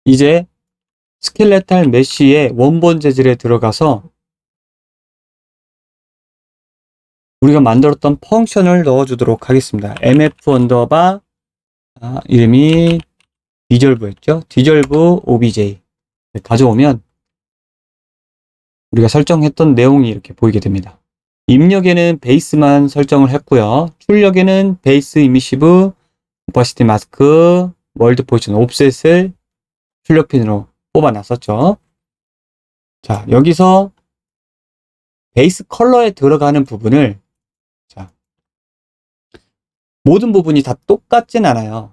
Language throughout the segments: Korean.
이제 스켈레탈 메쉬의 원본 재질에 들어가서 우리가 만들었던 펑션을 넣어주도록 하겠습니다. mf 언더바 이름이 디졸브였죠. 디졸브 obj 가져오면 우리가 설정했던 내용이 이렇게 보이게 됩니다. 입력에는 베이스만 설정을 했고요. 출력에는 베이스 이미시브 오파시티 마스크 월드 포지션 옵셋을 출력 핀으로 뽑아놨었죠. 자, 여기서 베이스 컬러에 들어가는 부분을 모든 부분이 다 똑같진 않아요.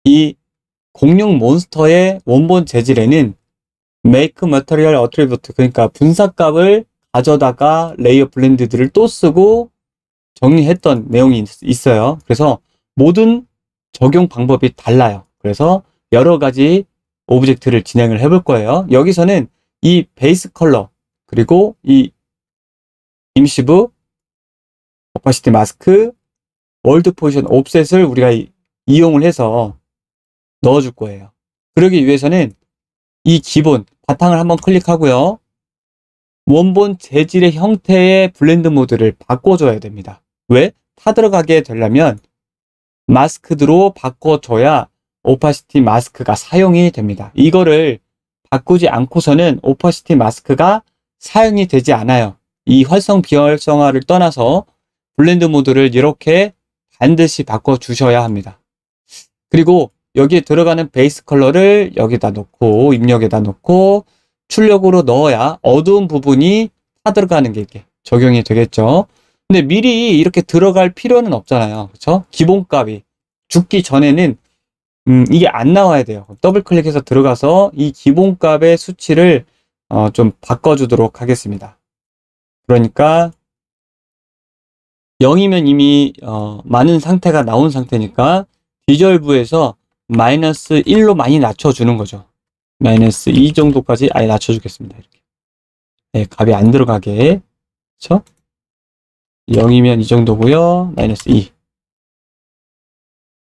이 공룡 몬스터의 원본 재질에는 make material attribute, 그러니까 분사값을 가져다가 레이어 블렌드들을 또 쓰고 정리했던 내용이 있어요. 그래서 모든 적용 방법이 달라요. 그래서 여러 가지 오브젝트를 진행을 해볼 거예요. 여기서는 이 베이스 컬러 그리고 이 임시브 오파시티 마스크 월드 포지션 옵셋을 우리가 이용을 해서 넣어줄 거예요. 그러기 위해서는 이 기본 바탕을 한번 클릭하고요. 원본 재질의 형태의 블렌드 모드를 바꿔줘야 됩니다. 왜? 타 들어가게 되려면 마스크드로 바꿔줘야 오파시티 마스크가 사용이 됩니다. 이거를 바꾸지 않고서는 오파시티 마스크가 사용이 되지 않아요. 이 활성 비활성화를 떠나서 블렌드 모드를 이렇게 반드시 바꿔주셔야 합니다. 그리고 여기에 들어가는 베이스 컬러를 여기다 놓고 입력에다 놓고 출력으로 넣어야 어두운 부분이 타 들어가는 게 이렇게 적용이 되겠죠. 근데 미리 이렇게 들어갈 필요는 없잖아요. 그렇죠? 기본값이 죽기 전에는 이게 안 나와야 돼요. 더블 클릭해서 들어가서 이 기본값의 수치를 좀 바꿔주도록 하겠습니다. 그러니까 0이면 이미 많은 상태가 나온 상태니까 디졸브에서 마이너스 1로 많이 낮춰주는 거죠. 마이너스 2 정도까지 아예 낮춰주겠습니다. 이렇게. 네, 값이 안 들어가게. 그쵸? 0이면 이 정도고요. 마이너스 2.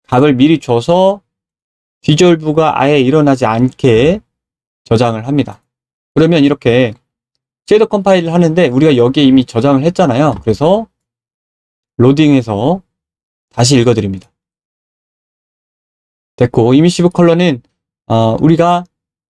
값을 미리 줘서 디졸브가 아예 일어나지 않게 저장을 합니다. 그러면 이렇게 쉐이더 컴파일을 하는데 우리가 여기에 이미 저장을 했잖아요. 그래서 로딩해서 다시 읽어드립니다. 됐고, 이미시브 컬러는 우리가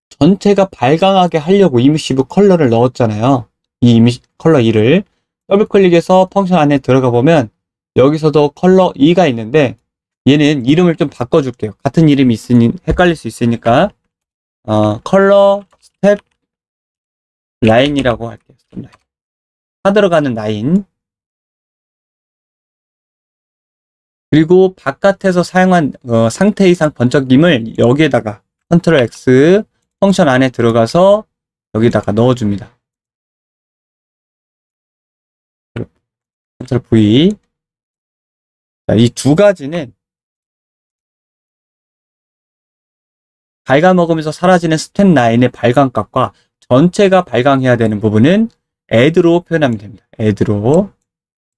전체가 발광하게 하려고 이미시브 컬러를 넣었잖아요. 이 컬러 2를 더블 클릭해서 펑션 안에 들어가 보면 여기서도 컬러 2가 있는데 얘는 이름을 좀 바꿔줄게요. 같은 이름이 있으니 헷갈릴 수 있으니까 컬러 스텝 라인이라고 할게요. 스텝 라인. 타 들어가는 라인. 그리고 바깥에서 사용한 상태 이상 번쩍임을 여기에다가 컨트롤 X 펑션 안에 들어가서 여기다가 넣어줍니다. 컨트롤 V. 이 두 가지는 갉아먹으면서 사라지는 스텝 라인의 발광값과 전체가 발광해야 되는 부분은 add로 표현하면 됩니다. add로.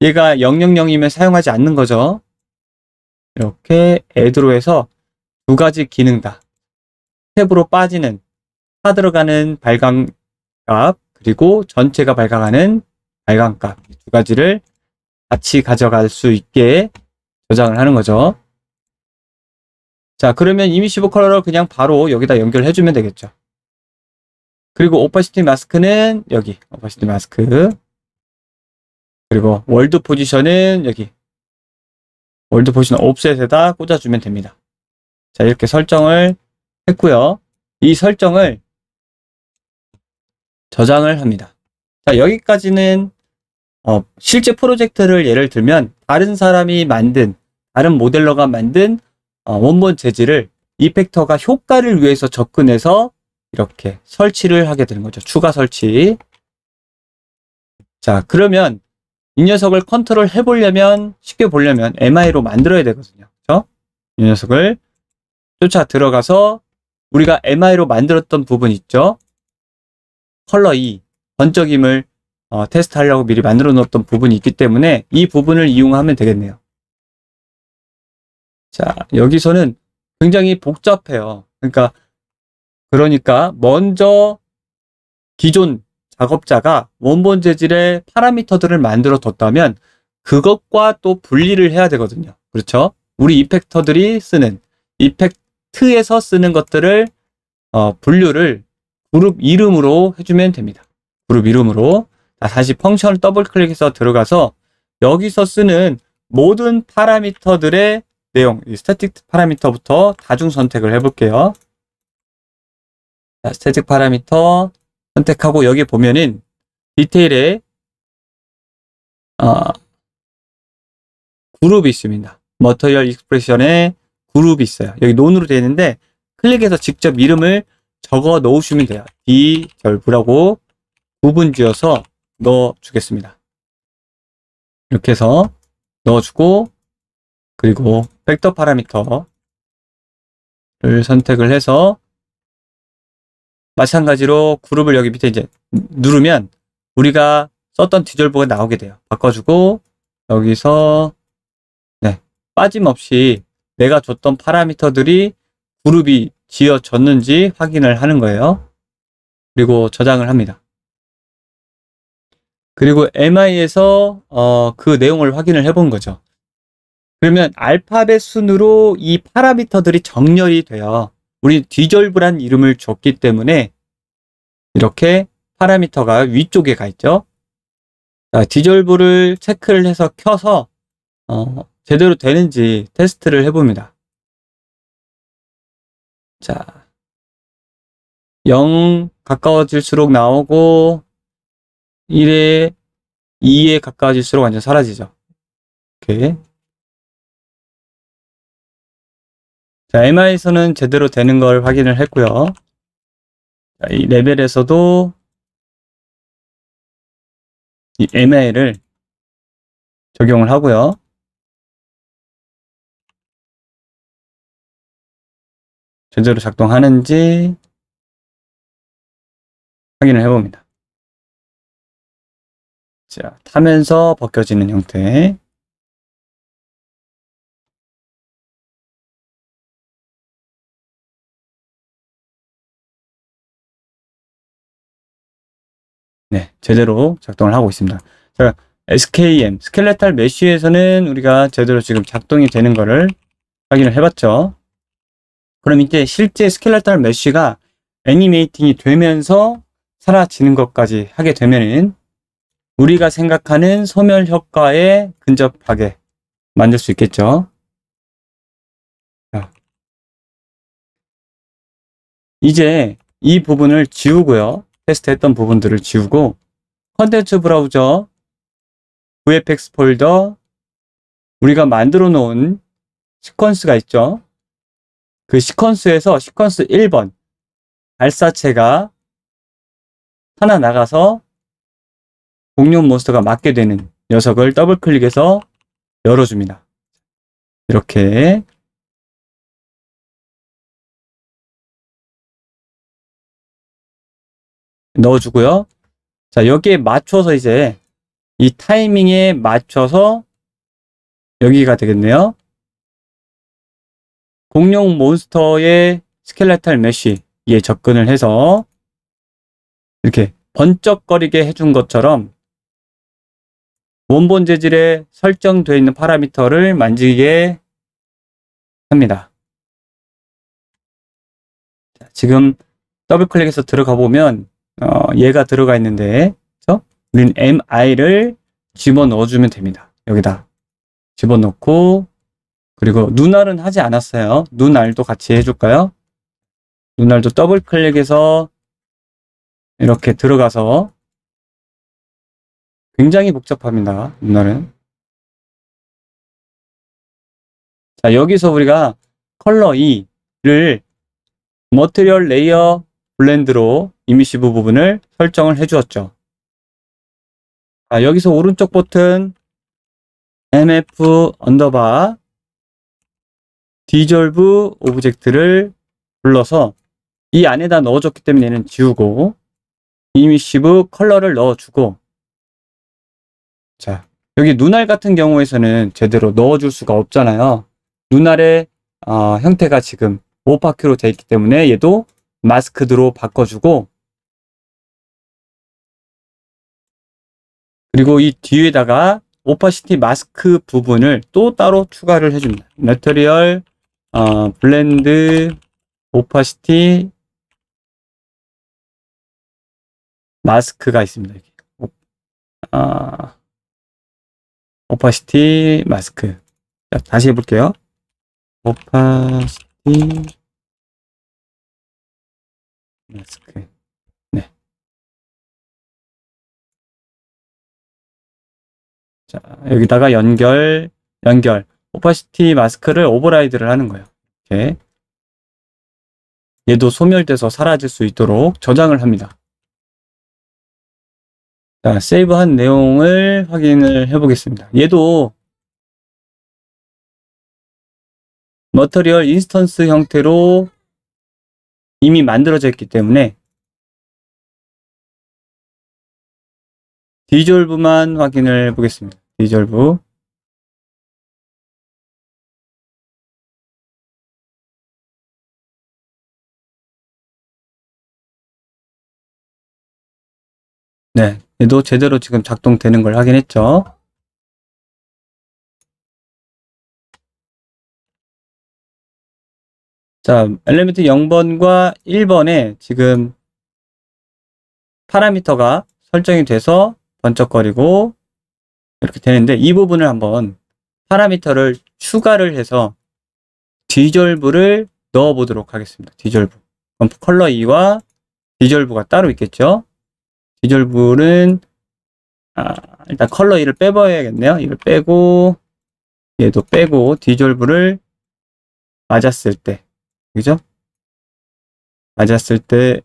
얘가 000이면 사용하지 않는 거죠. 이렇게 add로 해서 두 가지 기능 다 스텝으로 빠지는 타 들어가는 발광값 그리고 전체가 발광하는 발광값 두 가지를 같이 가져갈 수 있게 저장을 하는 거죠. 자, 그러면 이미시브 컬러를 그냥 바로 여기다 연결해주면 되겠죠. 그리고 오파시티 마스크는 여기 오파시티 마스크 그리고 월드 포지션은 여기 월드 포지션 옵셋에다 꽂아주면 됩니다. 자, 이렇게 설정을 했고요. 이 설정을 저장을 합니다. 자, 여기까지는 실제 프로젝트를 예를 들면 다른 사람이 만든 다른 모델러가 만든 원본 재질을 이펙터가 효과를 위해서 접근해서 이렇게 설치를 하게 되는 거죠. 추가 설치. 자, 그러면 이 녀석을 컨트롤 해보려면 쉽게 보려면 MI로 만들어야 되거든요. 그렇죠? 이 녀석을 쫓아 들어가서 우리가 MI로 만들었던 부분 있죠? 컬러 2 번쩍임을 테스트하려고 미리 만들어 놓았던 부분이 있기 때문에 이 부분을 이용하면 되겠네요. 자, 여기서는 굉장히 복잡해요. 그러니까 먼저 기존 작업자가 원본 재질의 파라미터들을 만들어 뒀다면 그것과 또 분리를 해야 되거든요. 그렇죠? 우리 이펙터들이 쓰는 이펙트에서 쓰는 것들을 분류를 그룹 이름으로 해주면 됩니다. 그룹 이름으로. 다시 펑션을 더블 클릭해서 들어가서 여기서 쓰는 모든 파라미터들의 내용, 스태틱 파라미터부터 다중 선택을 해볼게요. 자, 스태틱 파라미터 선택하고 여기 보면은 디테일에 그룹이 있습니다. 머터리얼 익스프레션에 그룹이 있어요. 여기 논으로 되어 있는데 클릭해서 직접 이름을 적어 놓으시면 돼요. D절부라고 구분 지어서 넣어 주겠습니다. 이렇게 해서 넣어주고, 그리고 벡터 파라미터를 선택을 해서 마찬가지로 그룹을 여기 밑에 이제 누르면 우리가 썼던 디졸브가 나오게 돼요. 바꿔주고 여기서 빠짐없이 내가 줬던 파라미터들이 그룹이 지어졌는지 확인을 하는 거예요. 그리고 저장을 합니다. 그리고 MI에서 그 내용을 확인을 해본 거죠. 그러면 알파벳 순으로 이 파라미터들이 정렬이 돼요. 우리 디졸브란 이름을 줬기 때문에 이렇게 파라미터가 위쪽에 가 있죠. 자, 디졸브를 체크를 해서 켜서 제대로 되는지 테스트를 해봅니다. 자, 0 가까워질수록 나오고 1에 2에 가까워질수록 완전 사라지죠. 이렇게. 자, MI에서는 제대로 되는 걸 확인을 했고요. 자, 이 레벨에서도 이 MI를 적용을 하고요. 제대로 작동하는지 확인을 해봅니다. 자, 타면서 벗겨지는 형태. 네, 제대로 작동을 하고 있습니다. 자, SKM, 스켈레탈 메쉬에서는 우리가 제대로 지금 작동이 되는 거를 확인을 해봤죠. 그럼 이제 실제 스켈레탈 메쉬가 애니메이팅이 되면서 사라지는 것까지 하게 되면은 우리가 생각하는 소멸 효과에 근접하게 만들 수 있겠죠. 자, 이제 이 부분을 지우고요. 테스트했던 부분들을 지우고 컨텐츠 브라우저, VFX 폴더, 우리가 만들어 놓은 시퀀스가 있죠. 그 시퀀스에서 시퀀스 1번 발사체가 하나 나가서 공룡 몬스터가 맞게 되는 녀석을 더블 클릭해서 열어줍니다. 이렇게 넣어주고요. 자, 여기에 맞춰서 이제 이 타이밍에 맞춰서 여기가 되겠네요. 공룡 몬스터의 스켈레탈 메쉬에 접근을 해서 이렇게 번쩍거리게 해준 것처럼 원본 재질에 설정되어 있는 파라미터를 만지게 합니다. 자, 지금 더블 클릭해서 들어가 보면 얘가 들어가 있는데, 그렇죠? 우리는 MI를 집어넣어 주면 됩니다. 여기다 집어넣고, 그리고 눈알은 하지 않았어요. 눈알도 같이 해줄까요? 눈알도 더블 클릭해서 이렇게 들어가서 굉장히 복잡합니다. 눈알은. 자, 여기서 우리가 컬러 2를 머티리얼 레이어 블렌드로 이미시브 부분을 설정을 해 주었죠. 자, 여기서 오른쪽 버튼 mf 언더바 디졸브 오브젝트를 불러서 이 안에다 넣어줬기 때문에 얘는 지우고 이미시브 컬러를 넣어주고, 자, 여기 눈알 같은 경우에서는 제대로 넣어줄 수가 없잖아요. 눈알에 형태가 지금 오파큐로 되어 있기 때문에 얘도 마스크드로 바꿔주고, 그리고 이 뒤에다가 오파시티 마스크 부분을 또 따로 추가를 해줍니다. 매터리얼 블렌드 오파시티 마스크가 있습니다. 여기. 오파시티 마스크. 자, 다시 해볼게요. 오파시티 마스크. 네. 자, 여기다가 연결. 오파시티 마스크를 오버라이드를 하는 거예요. 이렇게. 얘도 소멸돼서 사라질 수 있도록 저장을 합니다. 자, 세이브한 내용을 확인을 해보겠습니다. 얘도 머터리얼 인스턴스 형태로 이미 만들어져 있기 때문에 디졸브만 확인을 해보겠습니다. 디졸브. 네, 얘도 제대로 지금 작동되는 걸 확인했죠. 자, 엘리멘트 0번과 1번에 지금 파라미터가 설정이 돼서 번쩍거리고 이렇게 되는데, 이 부분을 한번 파라미터를 추가를 해서 디졸브를 넣어 보도록 하겠습니다. 디졸브. 그럼 컬러 2와 디졸브가 따로 있겠죠. 디졸브는 일단 컬러 2를 빼버려야겠네요. 이걸 빼고 얘도 빼고 디졸브를 맞았을 때, 그죠? 맞았을 때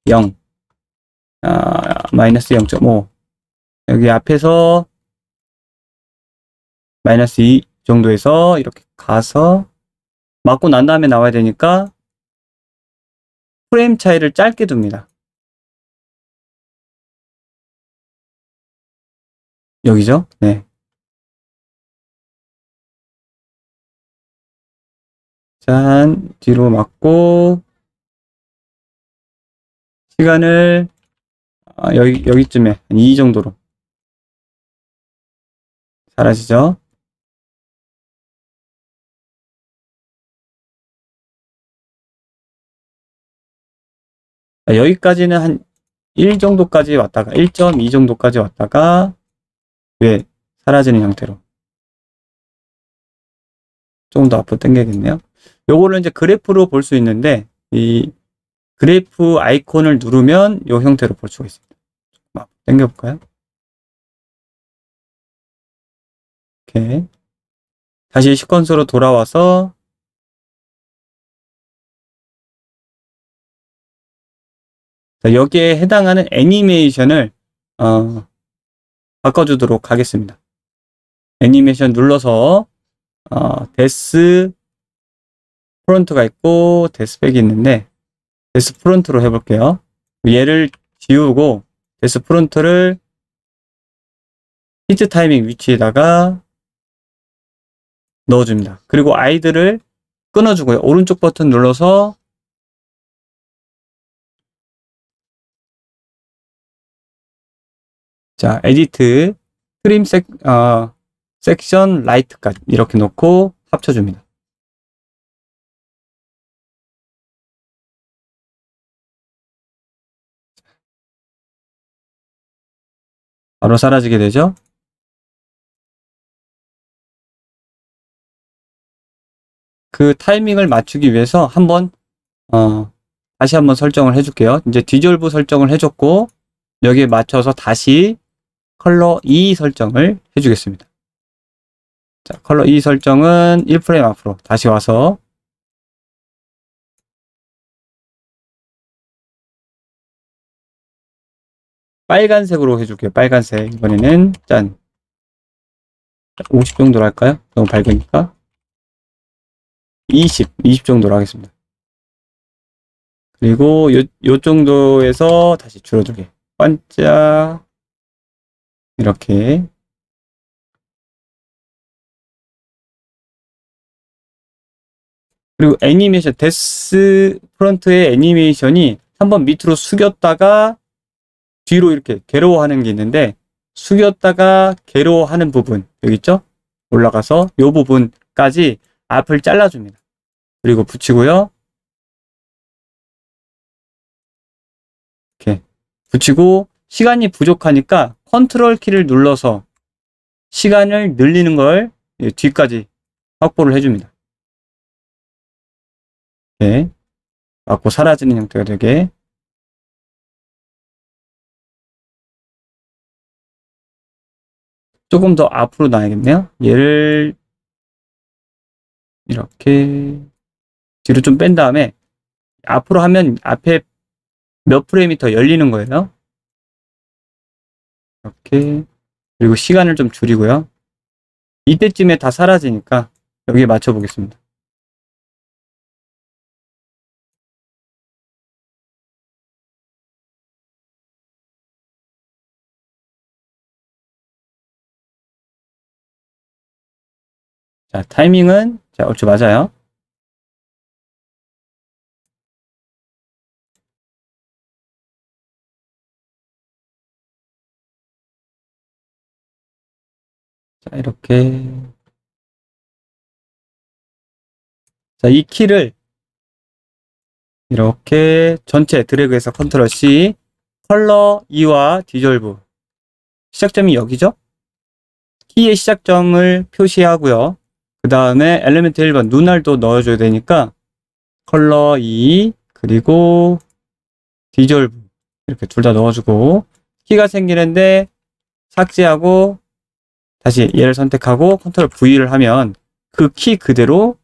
0, 마이너스 0.5. 여기 앞에서 마이너스 2 정도에서 이렇게 가서 맞고 난 다음에 나와야 되니까 프레임 차이를 짧게 둡니다. 여기죠? 네. 짠, 뒤로 맞고 시간을 여기쯤에 2 정도로 사라지죠? 여기까지는 한 1 정도까지 왔다가 1.2 정도까지 왔다가 왜 사라지는 형태로 조금 더 앞으로 당겨야겠네요. 요거를 이제 그래프로 볼 수 있는데, 이 그래프 아이콘을 누르면 요 형태로 볼 수가 있습니다. 조금 앞으로 당겨볼까요? 이렇게 다시 시퀀스로 돌아와서 여기에 해당하는 애니메이션을 바꿔주도록 하겠습니다. 애니메이션 눌러서 데스 프론트가 있고 데스백이 있는데, 데스 프론트로 해볼게요. 얘를 지우고 데스 프론트를 히트 타이밍 위치에다가 넣어줍니다. 그리고 아이들을 끊어주고요. 오른쪽 버튼 눌러서 자, 에디트 트림 섹션 라이트까지 이렇게 놓고 합쳐줍니다. 바로 사라지게 되죠. 그 타이밍을 맞추기 위해서 다시 한번 설정을 해줄게요. 이제 디졸브 설정을 해줬고, 여기에 맞춰서 다시 컬러 2 설정을 해주겠습니다. 자, 컬러 2 설정은 1프레임 앞으로 다시 와서 빨간색으로 해줄게요. 빨간색. 이번에는 짠. 50 정도로 할까요? 너무 밝으니까. 20 정도로 하겠습니다. 그리고 요 정도에서 다시 줄어들게. 반짝. 이렇게. 그리고 애니메이션, 데스 프론트의 애니메이션이 한번 밑으로 숙였다가 뒤로 이렇게 괴로워하는 게 있는데, 숙였다가 괴로워하는 부분, 여기 있죠? 올라가서 이 부분까지 앞을 잘라줍니다. 그리고 붙이고요. 이렇게 붙이고, 시간이 부족하니까 컨트롤 키를 눌러서 시간을 늘리는 걸 뒤까지 확보를 해줍니다. 이렇게 맞고 사라지는 형태가 되게. 조금 더 앞으로 놔야겠네요. 얘를 이렇게 뒤로 좀 뺀 다음에 앞으로 하면 앞에 몇 프레임이 더 열리는 거예요. 이렇게. 그리고 시간을 좀 줄이고요. 이때쯤에 다 사라지니까 여기에 맞춰 보겠습니다. 자, 타이밍은, 자, 얼추 맞아요. 자, 이렇게. 자, 이 키를 이렇게 전체 드래그해서 컨트롤 C, 컬러 2와 디졸브. 시작점이 여기죠? 키의 시작점을 표시하고요. 그 다음에 엘리멘트 1번 눈알도 넣어줘야 되니까 컬러 2, 그리고 디졸브. 이렇게 둘 다 넣어주고, 키가 생기는데 삭제하고 다시 얘를 선택하고 컨트롤 V를 하면 그 키 그대로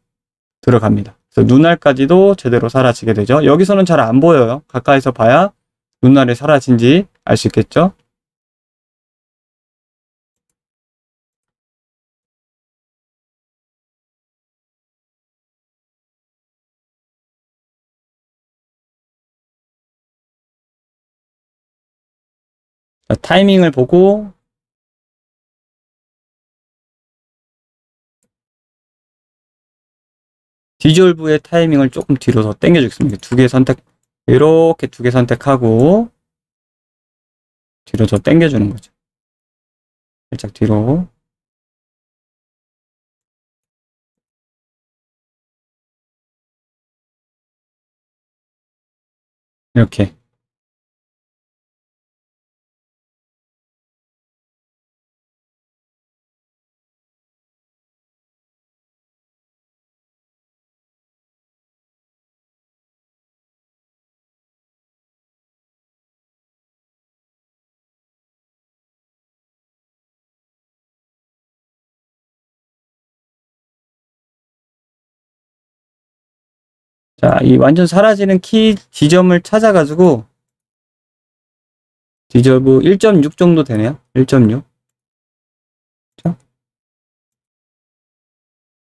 들어갑니다. 그래서 눈알까지도 제대로 사라지게 되죠. 여기서는 잘 안 보여요. 가까이서 봐야 눈알이 사라진지 알 수 있겠죠. 자, 타이밍을 보고 디졸브의 타이밍을 조금 뒤로 더 당겨주겠습니다. 두 개 선택, 이렇게 두 개 선택하고 뒤로 더 당겨주는 거죠. 살짝 뒤로. 이렇게. 자, 이 완전 사라지는 키 지점을 찾아가지고 디졸브 1.6 정도 되네요. 1.6. 그렇죠?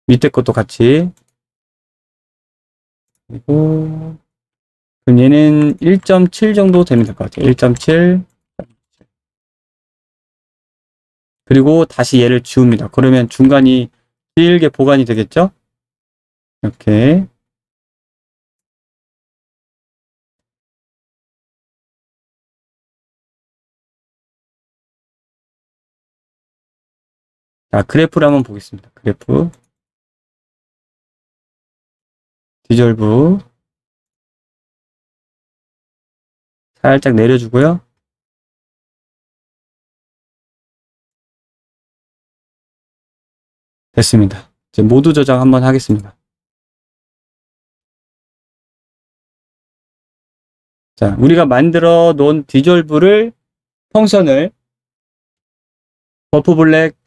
밑에 것도 같이. 그리고 그럼 얘는 1.7 정도 되면 될 것 같아요. 1.7. 그리고 다시 얘를 지웁니다. 그러면 중간이 길게 보관이 되겠죠? 이렇게. 자, 그래프를 한번 보겠습니다. 그래프. 디졸브. 살짝 내려주고요. 됐습니다. 이제 모두 저장 한번 하겠습니다. 자, 우리가 만들어 놓은 디졸브를, 펑션을 버프 블랙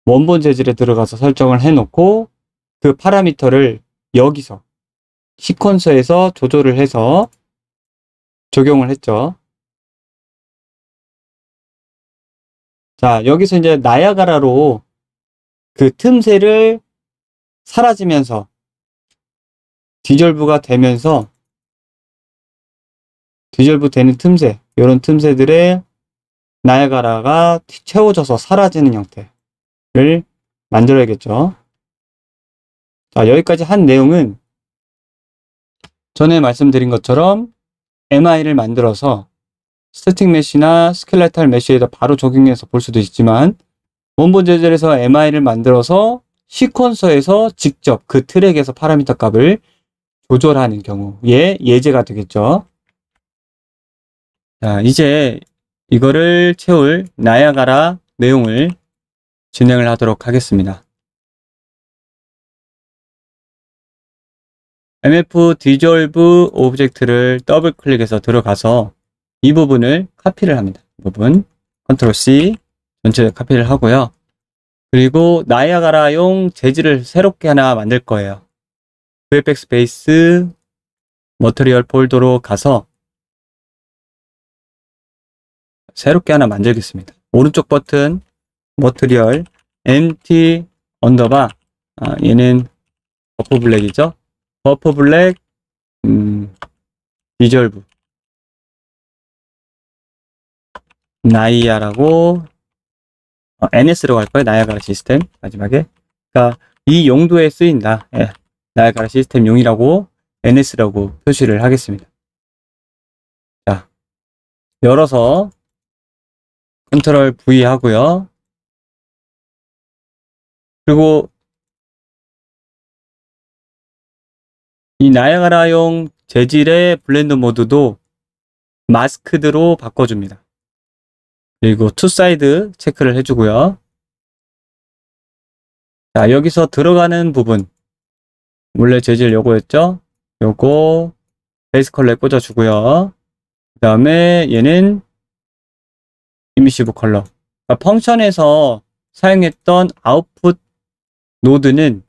원본 재질에 들어가서 설정을 해놓고 그 파라미터를 여기서 시퀀서에서 조절을 해서 적용을 했죠. 자, 여기서 이제 나야가라로 그 틈새를 사라지면서 디졸브가 되면서 디졸브 되는 틈새, 이런 틈새들의 나야가라가 채워져서 사라지는 형태를 만들어야겠죠. 자, 여기까지 한 내용은 전에 말씀드린 것처럼 MI를 만들어서 스태틱 메쉬나 스켈레탈 메쉬에다 바로 적용해서 볼 수도 있지만, 원본 재질에서 MI를 만들어서 시퀀서에서 직접 그 트랙에서 파라미터 값을 조절하는 경우에 예제가 되겠죠. 자, 이제 이거를 채울 나야가라 내용을 진행을 하도록 하겠습니다. MF 디졸브 오브젝트를 더블 클릭해서 들어가서 이 부분을 카피를 합니다. 이 부분 컨트롤 C 전체 카피를 하고요. 그리고 나야가라용 재질을 새롭게 하나 만들 거예요. VFX 베이스 머터리얼 폴더로 가서 새롭게 하나 만들겠습니다. 오른쪽 버튼 머터리얼 empty 언더바, 얘는 버퍼 블랙이죠. 버퍼 블랙 디졸브 나이아라고 NS로 갈 거예요. 나야가라 시스템 마지막에. 그러니까 이 용도에 쓰인다. 예, 나야가라 시스템 용이라고 NS라고 표시를 하겠습니다. 자, 열어서 컨트롤 V 하고요. 그리고 이 나야가라용 재질의 블렌더 모드도 마스크드로 바꿔줍니다. 그리고 투 사이드 체크를 해주고요. 자, 여기서 들어가는 부분, 원래 재질 요거였죠? 요거 베이스 컬러에 꽂아주고요. 그 다음에 얘는 이미시브 컬러. 그러니까 펑션에서 사용했던 아웃풋 노드는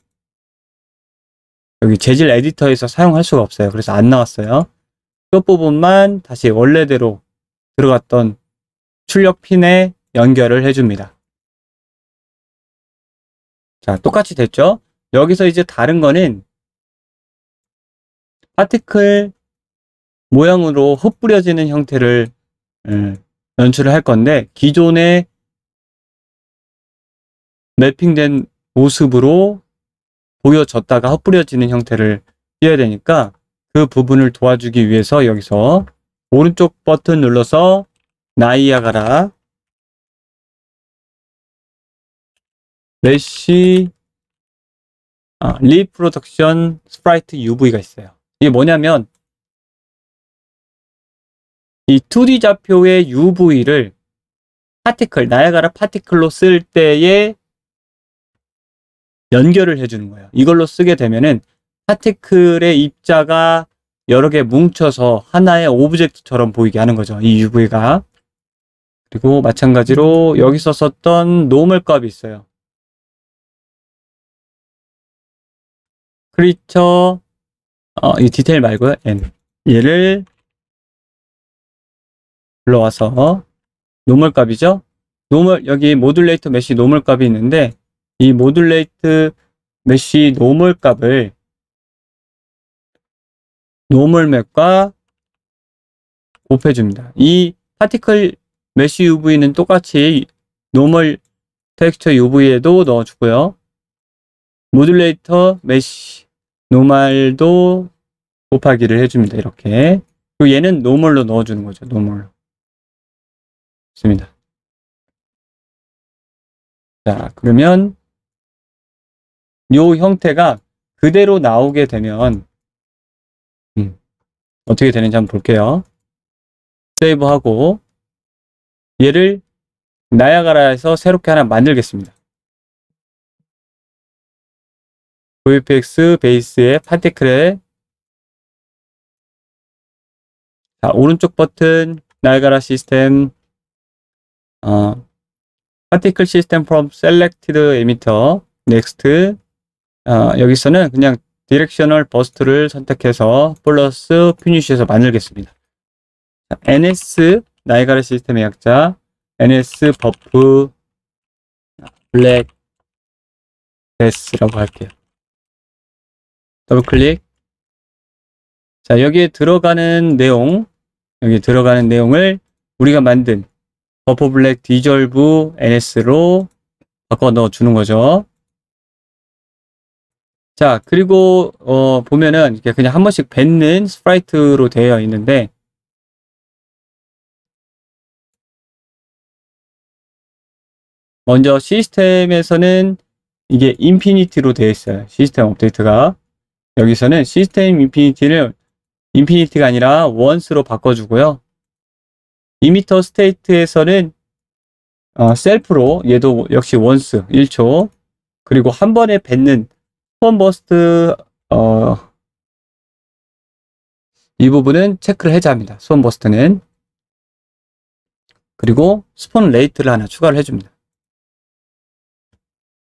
여기 재질 에디터에서 사용할 수가 없어요. 그래서 안 나왔어요. 이 부분만 다시 원래대로 들어갔던 출력 핀에 연결을 해줍니다. 자, 똑같이 됐죠? 여기서 이제 다른 거는 파티클 모양으로 흩뿌려지는 형태를 연출을 할 건데, 기존에 매핑된 모습으로 보여졌다가 흩뿌려지는 형태를 띄어야 되니까 그 부분을 도와주기 위해서 여기서 오른쪽 버튼 눌러서 나이아가라 메쉬 리프로덕션 스프라이트 UV가 있어요. 이게 뭐냐면 이 2D 좌표의 UV를 파티클, 나야가라 파티클로 쓸 때에 연결을 해주는 거예요. 이걸로 쓰게 되면은 파티클의 입자가 여러 개 뭉쳐서 하나의 오브젝트처럼 보이게 하는 거죠. 이 UV가. 그리고 마찬가지로 여기서 썼던 노멀 값이 있어요. 크리처, 이 디테일 말고요. N. 얘를 불러와서 노멀 값이죠. 노멀, 여기 모듈레이터 메쉬 노멀 값이 있는데 이 모듈레이트 메쉬 노멀 값을 노멀 맵과 곱해줍니다. 이 파티클 메쉬 UV는 똑같이 노멀 텍스처 UV에도 넣어주고요. 모듈레이터 메쉬 노멀도 곱하기를 해줍니다. 이렇게. 그리고 얘는 노멀로 넣어주는 거죠. 노멀로. 좋습니다. 자, 그러면 요 형태가 그대로 나오게 되면 어떻게 되는지 한번 볼게요. 세이브하고 얘를 나야가라에서 새롭게 하나 만들겠습니다. VFX 베이스의 파티클에 자, 오른쪽 버튼 나야가라 시스템 파티클 시스템 from selected emitter next 여기서는 그냥 디렉셔널 버스트를 선택해서 플러스 피니쉬에서 만들겠습니다. NS 나야가라 시스템의 약자 NS 버프 블랙 데스라고 할게요. 더블 클릭. 자, 여기에 들어가는 내용, 여기 들어가는 내용을 우리가 만든 버퍼 블랙 디졸브 NS로 바꿔 넣어 주는 거죠. 자, 그리고 보면은 이렇게 그냥 한 번씩 뱉는 스프라이트로 되어 있는데, 먼저 시스템에서는 이게 인피니티로 되어 있어요. 시스템 업데이트가. 여기서는 시스템 인피니티를 인피니티가 아니라 원스로 바꿔주고요. 이미터 스테이트에서는 셀프로 얘도 역시 원스 1초, 그리고 한 번에 뱉는 스폰 버스트 이 부분은 체크를 해제합니다. 스폰 버스트는. 그리고 스폰 레이트를 하나 추가를 해줍니다.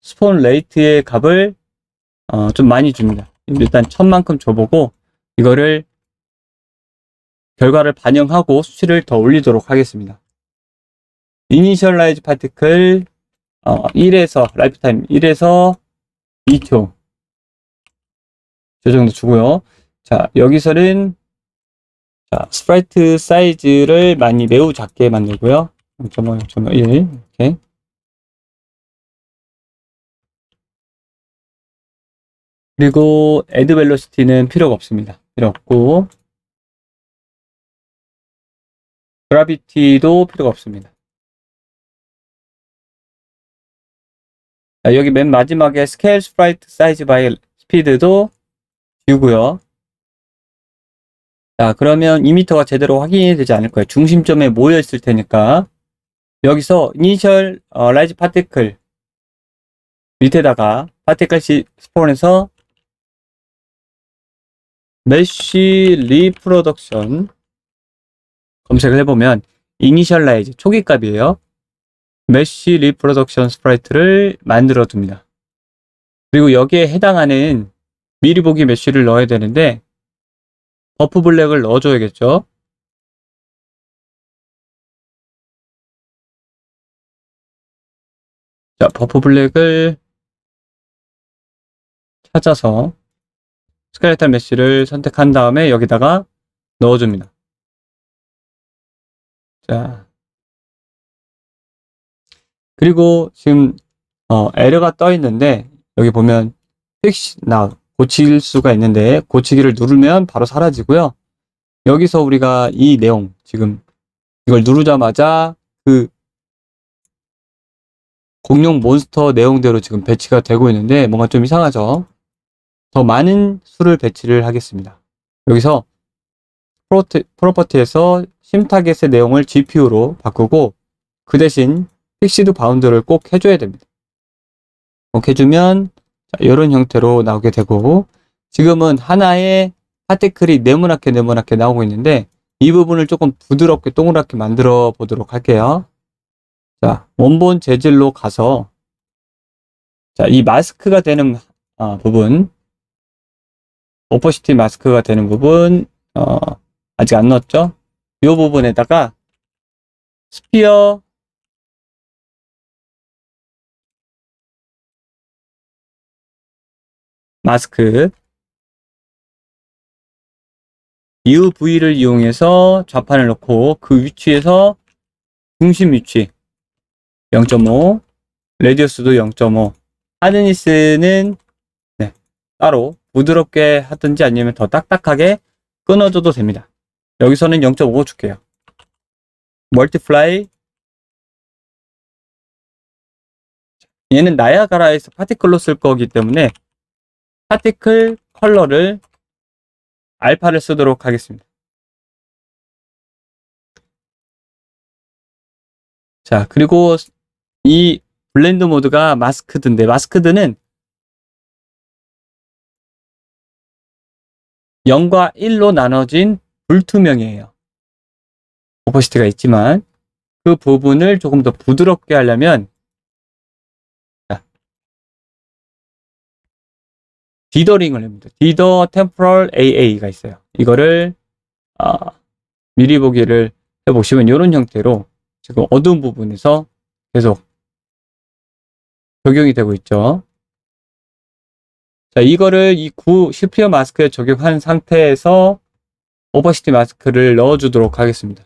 스폰 레이트의 값을 좀 많이 줍니다. 일단 1000만큼 줘보고 이거를 결과를 반영하고 수치를 더 올리도록 하겠습니다. 이니셜라이즈 파티클 1에서 라이프타임 1에서 2초 저 정도 주고요. 자, 여기서는 자, 스프라이트 사이즈를 매우 작게 만들고요. 0.5, 0.1 이렇게. 그리고 애드 벨로시티는 필요가 없습니다. 필요 없고, 그라비티도 필요가 없습니다. 자, 여기 맨 마지막에 스케일 스프라이트 사이즈 바이 스피드도 지우고요. 자, 그러면 이미터가 제대로 확인이 되지 않을 거예요. 중심점에 모여 있을 테니까. 여기서 이니셜 라이즈 파티클 밑에다가 파티클 스폰에서 메쉬 리프로덕션 검색을 해보면 이니셜라이즈 초기 값이에요. 메쉬 리프로덕션 스프라이트를 만들어 둡니다. 그리고 여기에 해당하는 미리 보기 메쉬를 넣어야 되는데 버프 블랙을 넣어줘야겠죠. 자, 버프 블랙을 찾아서 스켈레탈 메쉬를 선택한 다음에 여기다가 넣어줍니다. 자, 그리고 지금 에러가 떠 있는데 여기 보면 픽시 나 고칠 수가 있는데 고치기를 누르면 바로 사라지고요. 여기서 우리가 이 내용 지금 이걸 누르자마자 그 공룡 몬스터 내용대로 지금 배치가 되고 있는데 뭔가 좀 이상하죠. 더 많은 수를 배치를 하겠습니다. 여기서 프로퍼티에서 심타겟의 내용을 GPU로 바꾸고 그 대신 픽시드 바운드를 꼭 해줘야 됩니다. 꼭 해주면 이런 형태로 나오게 되고 지금은 하나의 파티클이 네모나게 나오고 있는데 이 부분을 조금 부드럽게 동그랗게 만들어 보도록 할게요. 자, 원본 재질로 가서 자, 이 마스크가 되는 부분 오퍼시티 마스크가 되는 부분 아직 안 넣었죠? 이 부분에다가 스피어 마스크 UV를 이용해서 좌판을 넣고 그 위치에서 중심 위치 0.5 레디어스도 0.5 하드니스는 따로 부드럽게 하든지 아니면 더 딱딱하게 끊어줘도 됩니다. 여기서는 0.5 줄게요. 멀티플라이 얘는 나야가라에서 파티클로 쓸 거기 때문에 파티클 컬러를 알파를 쓰도록 하겠습니다. 자, 그리고 이 블렌드 모드가 마스크드인데 마스크드는 0과 1로 나눠진 불투명이에요. 오퍼시티가 있지만 그 부분을 조금 더 부드럽게 하려면 디더링을 합니다. 디더 템포럴 AA가 있어요. 이거를 미리 보기를 해보시면 이런 형태로 지금 어두운 부분에서 계속 적용이 되고 있죠. 자, 이거를 이 슈피어 마스크에 적용한 상태에서 오퍼시티 마스크를 넣어주도록 하겠습니다.